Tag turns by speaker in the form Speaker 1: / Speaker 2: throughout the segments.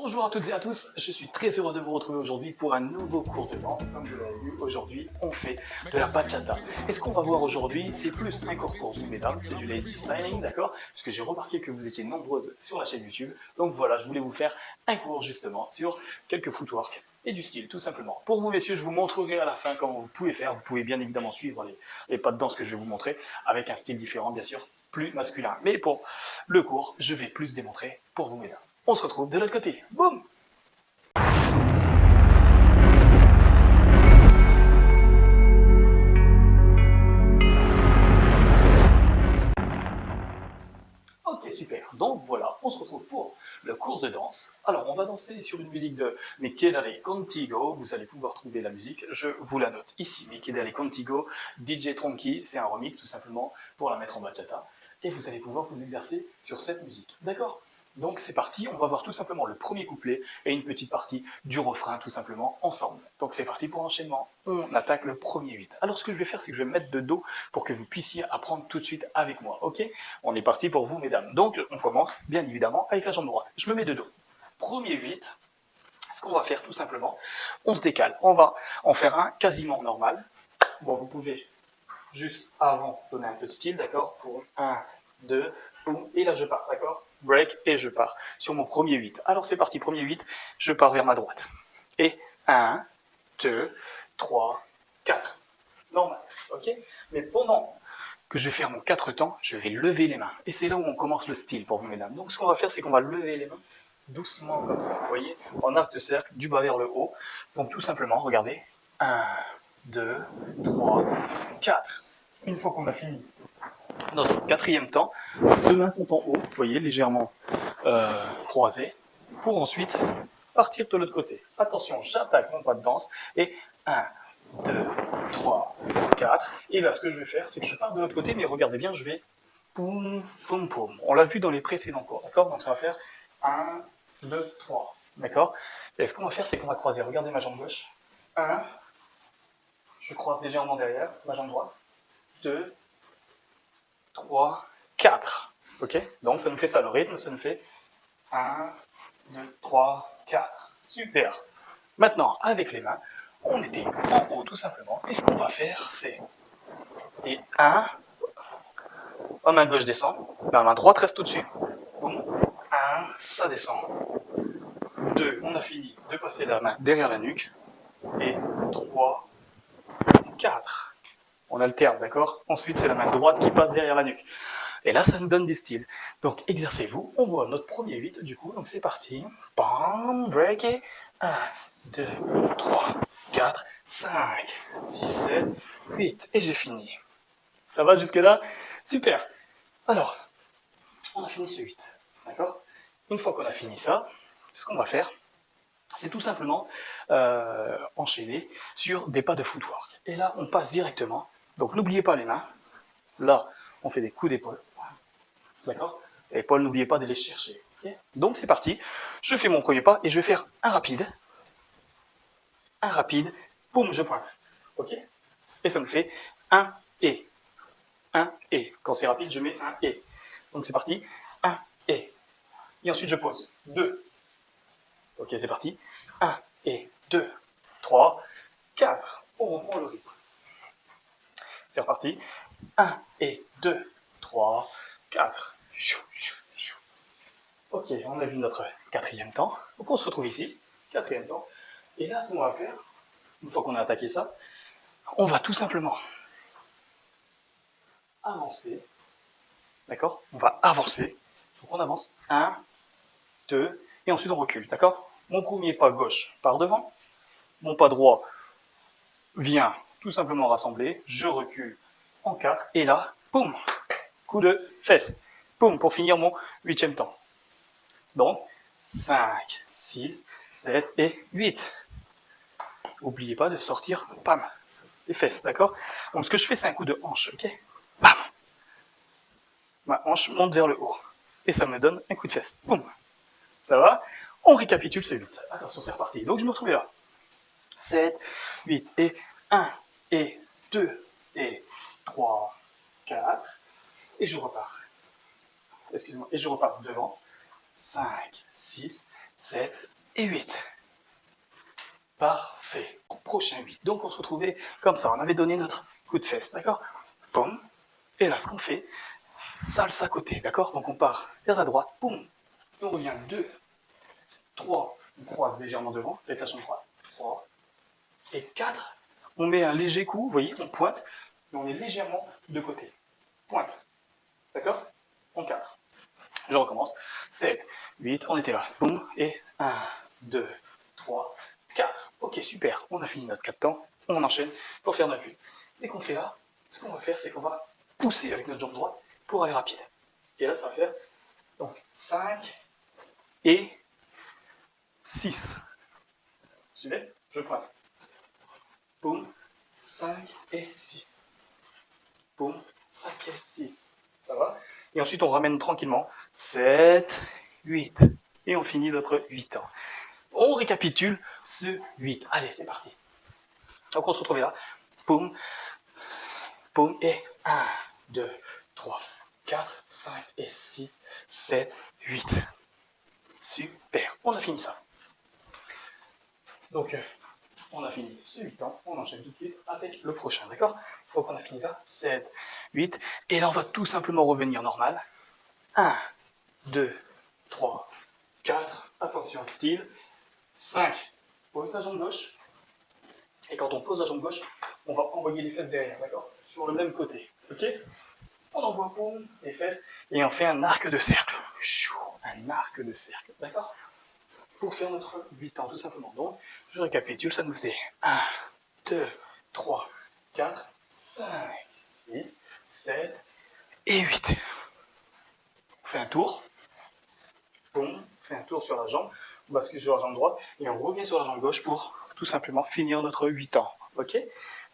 Speaker 1: Bonjour à toutes et à tous, je suis très heureux de vous retrouver aujourd'hui pour un nouveau cours de danse. Comme vous l'avez vu, aujourd'hui on fait de la bachata. Et ce qu'on va voir aujourd'hui, c'est plus un cours pour vous mesdames, c'est du lady styling, d'accord? Parce que j'ai remarqué que vous étiez nombreuses sur la chaîne YouTube. Donc voilà, je voulais vous faire un cours justement sur quelques footwork et du style, tout simplement. Pour vous messieurs, je vous montrerai à la fin comment vous pouvez faire. Vous pouvez bien évidemment suivre les pas de danse que je vais vous montrer avec un style différent, bien sûr, plus masculin. Mais pour le cours, je vais plus démontrer pour vous mesdames. On se retrouve de l'autre côté. Boum! Ok, super. Donc voilà, on se retrouve pour le cours de danse. Alors, on va danser sur une musique de Me Quedaré Contigo. Vous allez pouvoir trouver la musique, je vous la note ici. Me Quedaré Contigo, DJ Tronky, c'est un remix tout simplement pour la mettre en bachata. Et vous allez pouvoir vous exercer sur cette musique. D'accord? Donc c'est parti, on va voir tout simplement le premier couplet et une petite partie du refrain tout simplement ensemble. Donc c'est parti pour l'enchaînement. On attaque le premier 8. Alors ce que je vais faire, c'est que je vais me mettre de dos pour que vous puissiez apprendre tout de suite avec moi. Ok? On est parti pour vous, mesdames. Donc, on commence, bien évidemment, avec la jambe droite. Je me mets de dos. Premier 8, ce qu'on va faire tout simplement, on se décale. On va en faire un quasiment normal. Bon, vous pouvez juste avant donner un peu de style, d'accord? Pour 1, 2, boum, et là je pars, d'accord? Break, et je pars sur mon premier 8. Alors c'est parti, premier 8, je pars vers ma droite. Et 1, 2, 3, 4. Normal, ok? Mais pendant que je vais faire mon 4 temps, je vais lever les mains. Et c'est là où on commence le style pour vous, mesdames. Donc ce qu'on va faire, c'est qu'on va lever les mains doucement comme ça, vous voyez, en arc de cercle, du bas vers le haut. Donc tout simplement, regardez, 1, 2, 3, 4. Une fois qu'on a fini notre quatrième temps, deux mains sont en haut, vous voyez, légèrement croisées, pour ensuite partir de l'autre côté. Attention, j'attaque mon pas de danse, et 1, 2, 3, 4. Et là, ce que je vais faire, c'est que je pars de l'autre côté, mais regardez bien, je vais poum, poum, poum. On l'a vu dans les précédents cours, d'accord? Donc ça va faire 1, 2, 3, d'accord? Et ce qu'on va faire, c'est qu'on va croiser. Regardez ma jambe gauche. 1, je croise légèrement derrière, ma jambe droite. 2, 3, 4. Ok? Donc ça nous fait ça, le rythme, ça nous fait 1, 2, 3, 4. Super. Maintenant, avec les mains, on était en haut tout simplement. Et ce qu'on va faire, c'est. Et 1, ma main gauche descend, ma main droite reste au-dessus. Boum. 1, ça descend. 2, on a fini de passer la main derrière la nuque. Et 3, 4. On alterne, d'accord? Ensuite, c'est la main droite qui passe derrière la nuque. Et là, ça nous donne des styles. Donc, exercez-vous. On voit notre premier 8, du coup. Donc, c'est parti. Bam, break it. 1, 2, 3, 4, 5, 6, 7, 8. Et j'ai fini. Ça va jusque-là? Super. Alors, on a fini ce 8. D'accord? Une fois qu'on a fini ça, ce qu'on va faire, c'est tout simplement enchaîner sur des pas de footwork. Et là, on passe directement. Donc, n'oubliez pas les mains. Là, on fait des coups d'épaule. D'accord? Et Paul, n'oubliez pas d'aller chercher. Okay. Donc c'est parti. Je fais mon premier pas et je vais faire un rapide, boum, je pointe. Ok? Et ça me fait un et. Un et. Quand c'est rapide, je mets un et. Donc c'est parti. Un et. Et ensuite je pose. Deux. Ok, c'est parti. Un et. Deux. Trois. Quatre. On reprend le rythme. C'est reparti. Un et. Deux. Trois. Quatre. Ok, on a vu notre quatrième temps. Donc on se retrouve ici, quatrième temps. Et là, ce qu'on va faire, une fois qu'on a attaqué ça, on va tout simplement avancer. D'accord? On va avancer. Donc on avance. Un, deux, et ensuite on recule. D'accord? Mon premier pas gauche part devant. Mon pas droit vient tout simplement rassembler. Je recule en quatre. Et là, boum, coup de fesse. Boum, pour finir mon huitième temps. Donc, 5, 6, 7 et 8. N'oubliez pas de sortir, pam, les fesses, d'accord? Donc ce que je fais, c'est un coup de hanche, ok? Bam! Ma hanche monte vers le haut. Et ça me donne un coup de fesse. Boum! Ça va? On récapitule ce 8. Attention, c'est reparti. Donc je me retrouvais là. 7, 8 et 1 et 2 et 3, 4. Et je repars. Excusez-moi. Et je repars devant. 5, 6, 7 et 8. Parfait. Prochain 8. Donc on se retrouvait comme ça. On avait donné notre coup de fesse, d'accord? Boum. Et là, ce qu'on fait, salsa côté, d'accord? Donc on part vers la droite, boum. Et on revient 2, 3. On croise légèrement devant avec la jambe droite. 3 et 4. On met un léger coup, vous voyez, on pointe. Et on est légèrement de côté. Pointe. D'accord? En 4. Je recommence. 7, 8, on était là. Boum. Et 1, 2, 3, 4. Ok, super. On a fini notre 4 temps. On enchaîne pour faire notre 8. Dès qu'on fait là, ce qu'on va faire, c'est qu'on va pousser avec notre jambe droite pour aller rapide. Et là, ça va faire donc 5 et 6. Suivez, je pointe. Boum. 5 et 6. Boum. 5 et 6. Ça va? Et ensuite, on ramène tranquillement. 7, 8. Et on finit notre 8 ans. On récapitule ce 8. Allez, c'est parti. Donc on se retrouve là. Boum, boum, et 1, 2, 3, 4, 5 et 6, 7, 8. Super, on a fini ça. Donc, on a fini ce 8 ans, on enchaîne tout de suite avec le prochain, d'accord? Il faut qu'on a fini ça, 7, 8, et là on va tout simplement revenir normal. 1, 2, 3, 4, attention style, 5, pose la jambe gauche, et quand on pose la jambe gauche, on va envoyer les fesses derrière, d'accord? Sur le même côté, ok? On envoie boum, les fesses, et on fait un arc de cercle. Un arc de cercle, d'accord? Pour faire notre 8 ans, tout simplement. Donc, je récapitule, ça nous fait 1, 2, 3, 4, 5, 6, 7 et 8. On fait un tour. Boum, on fait un tour sur la jambe. On bascule sur la jambe droite et on revient sur la jambe gauche pour tout simplement finir notre 8 ans. Ok?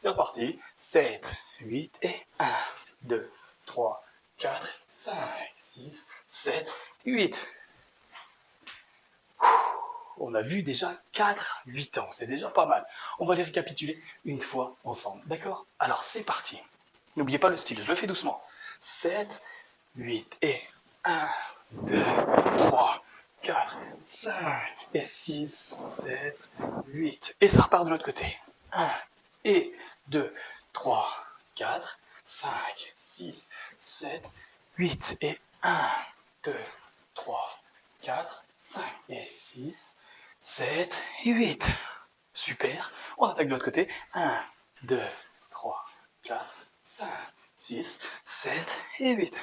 Speaker 1: C'est reparti. 7, 8 et 1, 2, 3, 4, 5, 6, 7, 8. On a vu déjà 4, 8 ans, c'est déjà pas mal. On va les récapituler une fois ensemble, d'accord? Alors c'est parti. N'oubliez pas le style, je le fais doucement. 7, 8 et 1, 2, 3, 4, 5 et 6, 7, 8. Et ça repart de l'autre côté. 1 et 2, 3, 4, 5, 6, 7, 8 et 1, 2, 3, 4, 5 et 6, 7 et 8. Super. On attaque de l'autre côté. 1, 2, 3, 4, 5, 6, 7 et 8.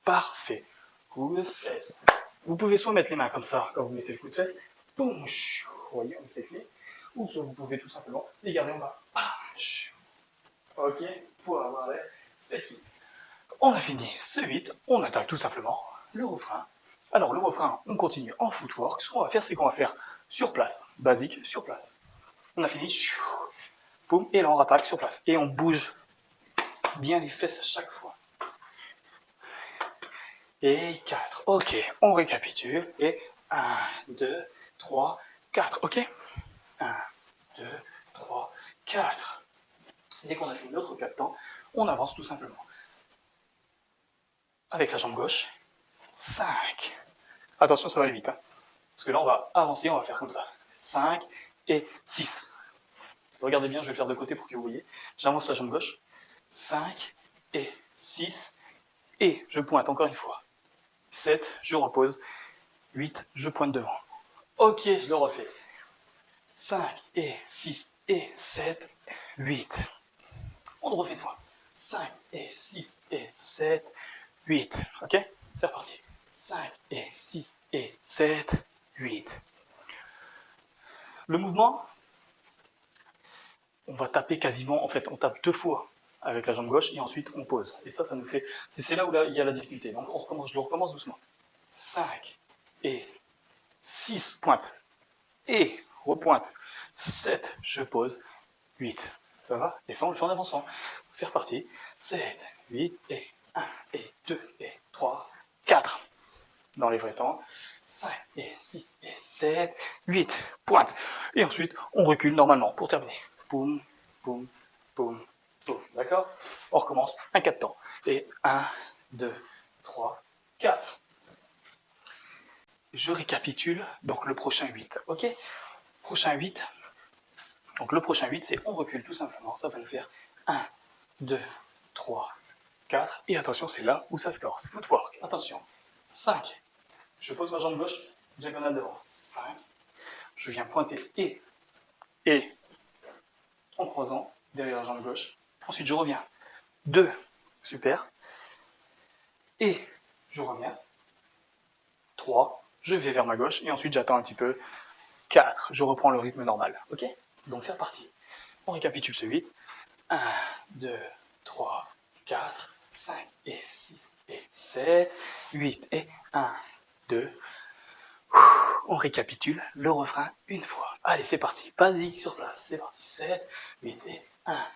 Speaker 1: Parfait. Coup de fesse. Vous pouvez soit mettre les mains comme ça quand vous mettez le coup de fesse. Boum. Vous voyez, on sexy. Ou soit vous pouvez tout simplement les garder en bas. Ok, pour avoir l'air sexy. On a fini ce 8, on attaque tout simplement le refrain. Alors le refrain, on continue en footwork. Ce qu'on va faire, c'est qu'on va faire sur place, basique, sur place. On a fini, boum, et là on rattaque sur place. Et on bouge bien les fesses à chaque fois. Et 4, ok, on récapitule. Et 1, 2, 3, 4, ok? 1, 2, 3, 4. Dès qu'on a fait notre 4 temps, on avance tout simplement. Avec la jambe gauche, 5. Attention, ça va aller vite. Hein. Parce que là, on va avancer, on va faire comme ça. 5 et 6. Regardez bien, je vais le faire de côté pour que vous voyez. J'avance la jambe gauche. 5 et 6. Et je pointe encore une fois. 7, je repose. 8, je pointe devant. Ok, je le refais. 5 et 6 et 7, 8. On le refait une fois. 5 et 6 et 7, 8. Ok? C'est reparti. 5 et 6 et 7, 8. Le mouvement, on va taper quasiment, en fait, on tape 2 fois avec la jambe gauche et ensuite on pose. Et ça nous fait, c'est là où il y a la difficulté. Donc on recommence, je le recommence doucement. 5 et 6 pointes et repointe. 7, je pose. 8. Ça va? Et ça, on le fait en avançant. C'est reparti. 7, 8 et 1 et 2 et 3, 4. Dans les vrais temps. 5 et 6 et 7, 8. Pointe. Et ensuite, on recule normalement pour terminer. Boum, boum, boum, boum. D'accord? On recommence un 4 temps. Et 1, 2, 3, 4. je récapitule, donc le prochain 8, ok? Prochain 8, donc le prochain 8, c'est on recule tout simplement, ça va nous faire 1, 2, 3, 4, et attention, c'est là où ça se corse, footwork, attention, 5, je pose ma jambe gauche, diagonale devant, 5, je viens pointer et, en croisant, derrière la jambe gauche, ensuite je reviens, 2, super, et je reviens, 3, je vais vers ma gauche, et ensuite j'attends un petit peu, 4, je reprends le rythme normal, ok? Donc c'est reparti. On récapitule ce 8. 1, 2, 3, 4, 5 et 6 et 7, 8 et 1, 2. On récapitule le refrain une fois. Allez, c'est parti. Basique sur place. C'est parti. 7, 8 et 1,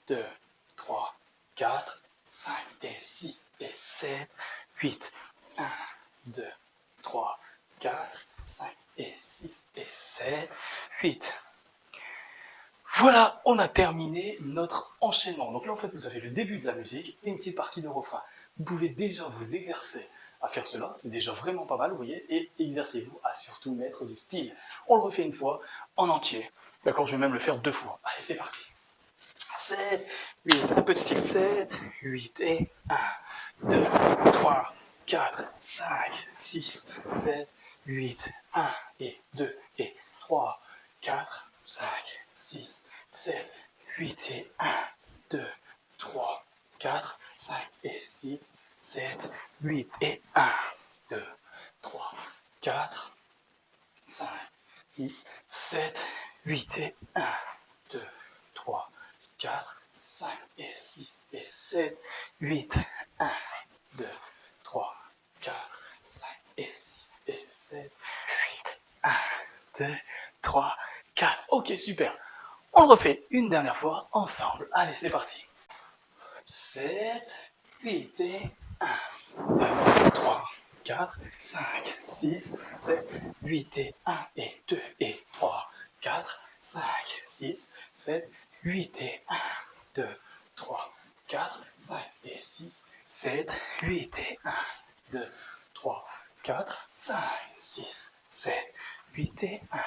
Speaker 1: 2, 3, 4, 5 et 6 et 7, 8, 1, 2, 3, 4, 5 et 6 et 7, 8. Voilà, on a terminé notre enchaînement. Donc là, en fait, vous avez le début de la musique et une petite partie de refrain. Vous pouvez déjà vous exercer à faire cela, c'est déjà vraiment pas mal, vous voyez, et exercez-vous à surtout mettre du style. On le refait une fois, en entier. D'accord, je vais même le faire 2 fois. Allez, c'est parti. 7, 8, un peu de style, 7, 8 et 1, 2, 3, 4, 5, 6, 7, 8, 1 et 2 et 3, 4, 5, 6, 7, 8 et 1, 2, 3, 4, 5 et 6, 7, 8 et 1, 2, 3, 4, 5, 6, 7, 8 et 1, 2, 3, 4, 5 et 6 et 7, 8, 1, 2, 3, 4, 5 et 6 et 7, 8, 1, 2, 3, 4. Ok, super. On le refait une dernière fois ensemble. Allez, c'est parti. 7, 8 et 1, 2, 3, 4, 5, 6, 7, 8 et 1 et 2 et 3, 4, 5, 6, 7, 8 et 1, 2, 3, 4, 5 et 6, 7, 8 et 1, 2, 3, 4, 5, 6, 7, 8 et 1,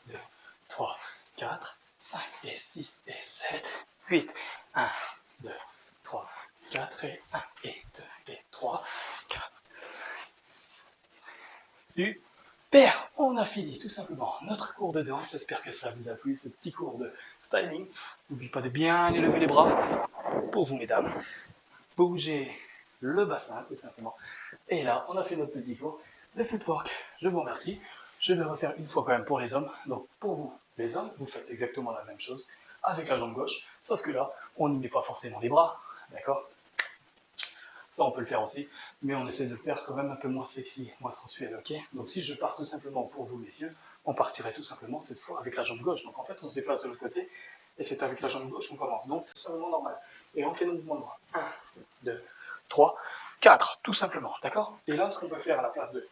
Speaker 1: 2, 3, 4, 5 et 6 et 7, 8, 1, 2, 3, 4 et 1 et 2 et 3, 4, 5, 6. Super, on a fini tout simplement notre cours de danse. J'espère que ça vous a plu, ce petit cours de styling. N'oubliez pas de bien élever les bras pour vous, mesdames. Bougez le bassin, tout simplement. Et là, on a fait notre petit cours de footwork. Je vous remercie. Je vais refaire une fois quand même pour les hommes. Donc, pour vous, les hommes, vous faites exactement la même chose avec la jambe gauche. Sauf que là, on n'y met pas forcément les bras. D'accord? Ça, on peut le faire aussi, mais on essaie de le faire quand même un peu moins sexy, moins sensuel, ok? Donc si je pars tout simplement pour vous, messieurs, on partirait tout simplement cette fois avec la jambe gauche. Donc en fait, on se déplace de l'autre côté, et c'est avec la jambe gauche qu'on commence. Donc c'est tout simplement normal. Et on fait nos mouvements de bras. 1, 2, 3, 4, tout simplement, d'accord? Et là, ce qu'on peut faire à la place de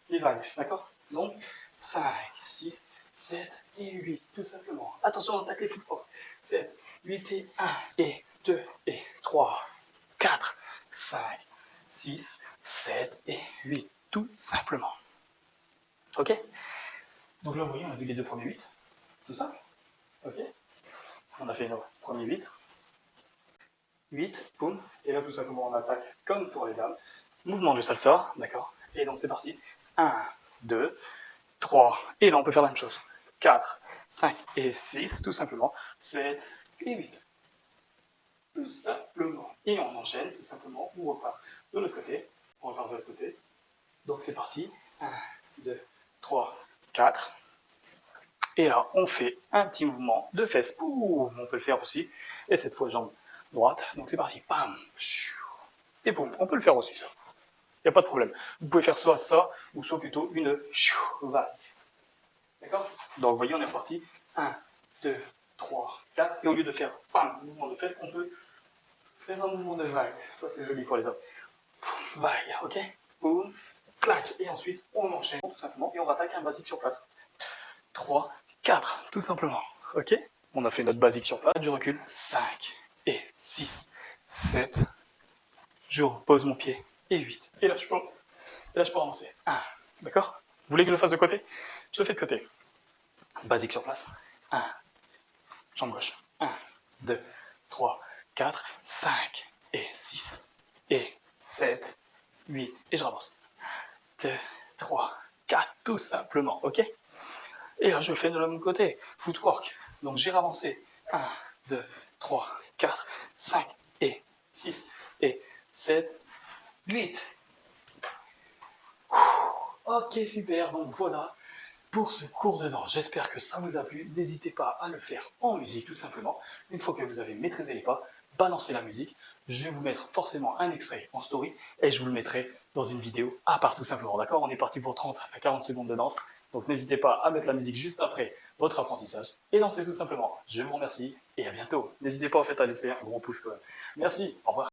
Speaker 1: les vagues, d'accord? Donc 5, 6, 7 et 8, tout simplement. Attention, on attaque les footwork. 7, 8 et 1 et 2 et 3, 4, 5, 6, 7 et 8, tout simplement. Ok? Donc là, vous voyez, on a vu les deux premiers 8, tout simple. Ok? On a fait nos premiers 8. 8, boum. Et là, tout simplement, on attaque comme pour les dames. Mouvement de salsa, d'accord? Et donc, c'est parti. 1, 2, 3. Et là, on peut faire la même chose. 4, 5 et 6, tout simplement. 7 et 8. Tout simplement. Et on enchaîne, tout simplement. On repart de l'autre côté. On repart de l'autre côté. Donc c'est parti. 1, 2, 3, 4. Et là, on fait un petit mouvement de fesses. Boum, on peut le faire aussi. Et cette fois, jambe droite. Donc c'est parti. Bam. Et boum, on peut le faire aussi ça. Il n'y a pas de problème. Vous pouvez faire soit ça, ou soit plutôt une vague. D'accord? Donc vous voyez, on est reparti. 1, 2, 3, 4. Et au lieu de faire bam, mouvement de fesses, on peut faire un mouvement de vague. Ça, c'est joli pour les hommes. Vague, ok? Boum, clac. Et ensuite, on enchaîne tout simplement et on attaque un basique sur place. 3, 4, tout simplement. Ok? On a fait notre basique sur place. Je recule. 5 et 6, 7. Je repose mon pied. Et 8. Et là, je peux avancer. 1, D'accord? Vous voulez que je le fasse de côté? Je le fais de côté. Basique sur place. 1, jambe gauche. 1, 2, 3, 4, 5, et 6, et 7, 8, et je avance. 2, 3, 4, tout simplement, ok? Et là, je fais de l'autre côté, footwork. Donc j'ai avancé 1, 2, 3, 4, 5, et 6, et 7, 8. Ok, super, donc voilà pour ce cours de danse. J'espère que ça vous a plu. N'hésitez pas à le faire en musique, tout simplement. Une fois que vous avez maîtrisé les pas, balancez la musique. Je vais vous mettre forcément un extrait en story et je vous le mettrai dans une vidéo à part, tout simplement. D'accord? On est parti pour 30 à 40 secondes de danse. Donc n'hésitez pas à mettre la musique juste après votre apprentissage et lancez tout simplement. Je vous remercie et à bientôt. N'hésitez pas en fait à laisser un gros pouce quand même. Merci, au revoir.